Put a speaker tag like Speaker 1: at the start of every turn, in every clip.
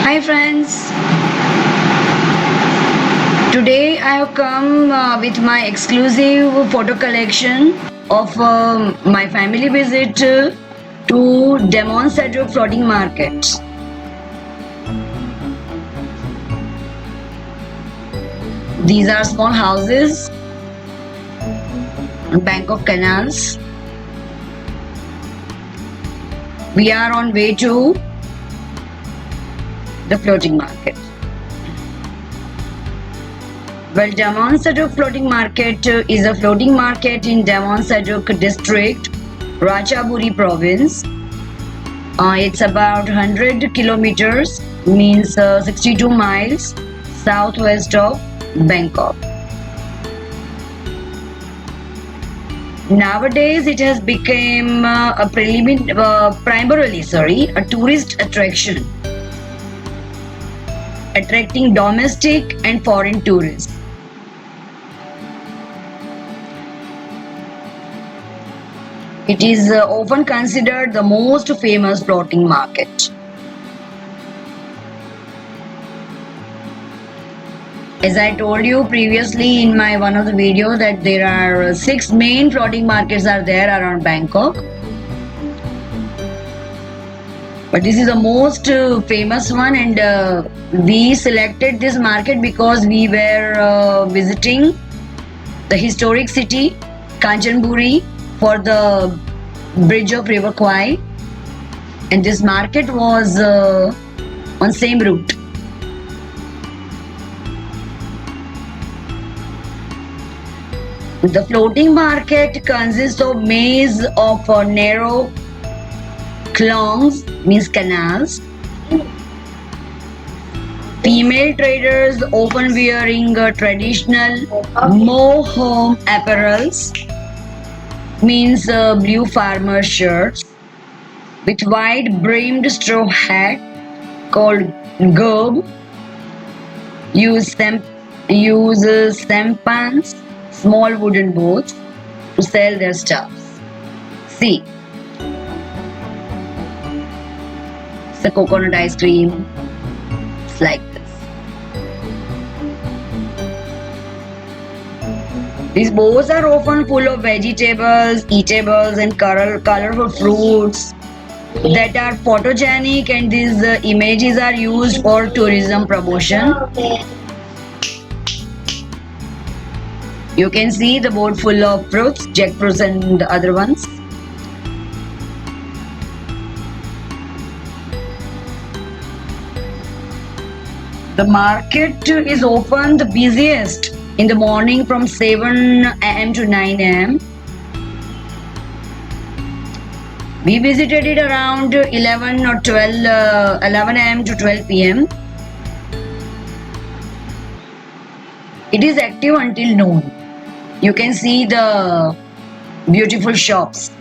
Speaker 1: Hi friends, today I have come with my exclusive photo collection of my family visit to Demon Cedric Floating Market. These are small houses, bank of canals. We are on way to the floating market. Well, Demon Cedric Floating Market is a floating market in Demon Cedric district, Ratchaburi province. It's about 100 kilometers, means 62 miles southwest of Bangkok. Nowadays, it has become primarily a tourist attraction, attracting domestic and foreign tourists. It is often considered the most famous floating market. As I told you previously in my one of the videos that there are 6 main floating markets are there around Bangkok. But this is the most famous one, and we selected this market because we were visiting the historic city Kanchanburi for the bridge of River Kwai, and this market was on same route. The floating market consists of maze of narrow klongs, means canals. Female traders often wearing traditional mohom apparels, means blue farmer shirts with wide brimmed straw hat called gob, use sampans, small wooden boats to sell their stuffs. See, it's a coconut ice cream. It's like this. These boats are often full of vegetables, eatables, and colorful fruits that are photogenic, and these images are used for tourism promotion. You can see the boat full of fruits, jackfruits and the other ones. The market is often the busiest in the morning from 7 am to 9 am. We visited it around 11 am to 12 pm. It is active until noon. You can see the beautiful shops.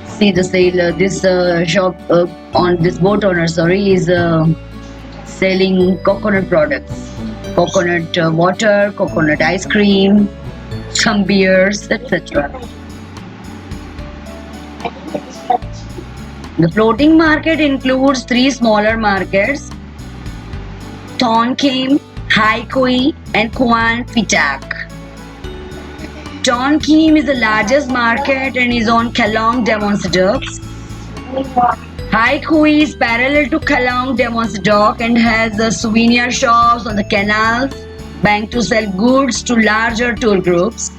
Speaker 1: See the sale. This shop on this boat owner, is selling coconut products, coconut water, coconut ice cream, some beers, etc. The floating market includes 3 smaller markets: Thon Kim, Hai Koi, and Kwan Pitak. Thon Kim is the largest market and is on Kalong Demon Cedric. Hai Koi is parallel to Kalong Demon Cedric and has souvenir shops on the canals, bank to sell goods to larger tour groups.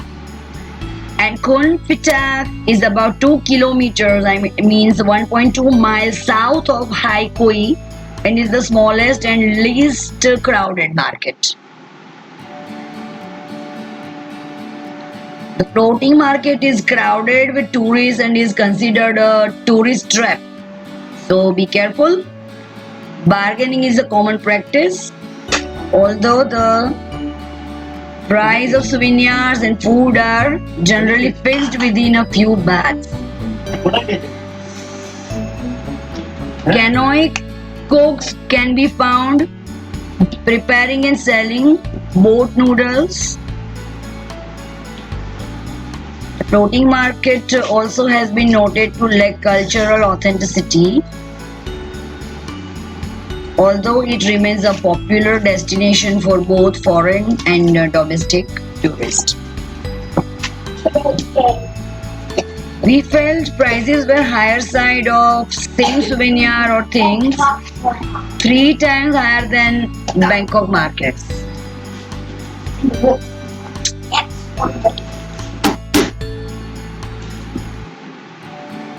Speaker 1: And Khon Pitak is about 2 kilometers, means 1.2 miles south of Hai Koi, and is the smallest and least crowded market. The floating market is crowded with tourists and is considered a tourist trap. So be careful. Bargaining is a common practice, although the price of souvenirs and food are generally fixed within a few bahts. Canoe cooks can be found preparing and selling boat noodles, Floating market also has been noted to lack cultural authenticity, although it remains a popular destination for both foreign and domestic tourists. We felt prices were higher side of same souvenir or things 3 times higher than Bangkok markets.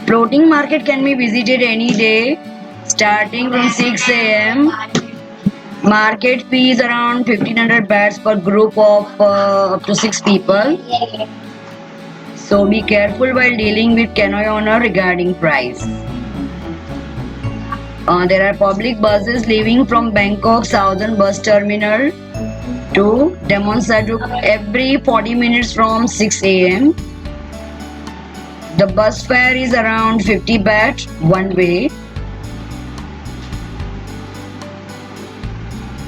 Speaker 1: Floating market can be visited any day starting from 6 a.m. Market fee is around 1500 bahts per group of up to 6 people. So be careful while dealing with canoe owner regarding price. There are public buses leaving from Bangkok Southern Bus Terminal to Demon Saduk every 40 minutes from 6 a.m. The bus fare is around 50 baht one way.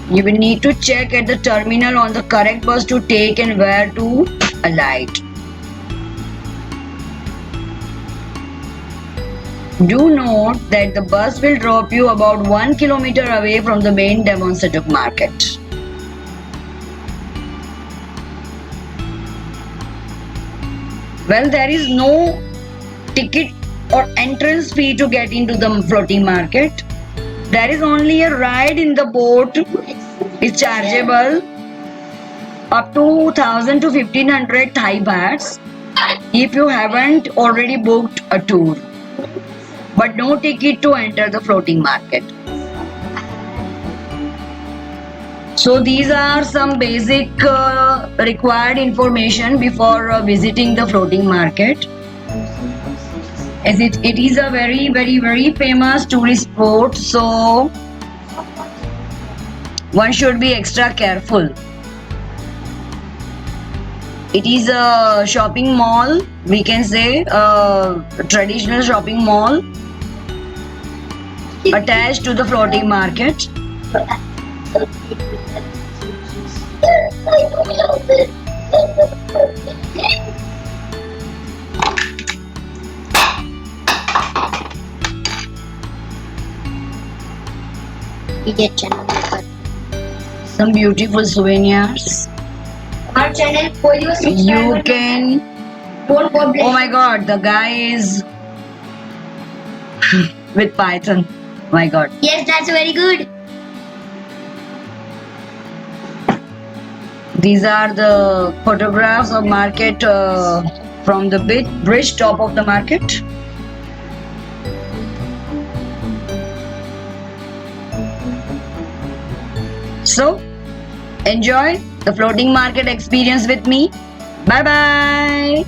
Speaker 1: You will need to check at the terminal on the correct bus to take and where to alight. Do note that the bus will drop you about 1 kilometer away from the main Demon Saduk market. Well, there is no ticket or entrance fee to get into the floating market. There is only a ride in the boat. It's chargeable up to 1000 to 1500 Thai bahts if you haven't already booked a tour, but no ticket to enter the floating market. So these are some basic required information before visiting the floating market, as it is a very famous tourist spot, so one should be extra careful. It is a shopping mall, we can say a traditional shopping mall attached to the floating market. Some beautiful souvenirs.
Speaker 2: Our channel
Speaker 1: You can.
Speaker 2: don't go
Speaker 1: Oh my god, the guy is with Python. My god.
Speaker 2: Yes, that's very good.
Speaker 1: These are the photographs of market from the bridge top of the market. So, enjoy the floating market experience with me. Bye bye.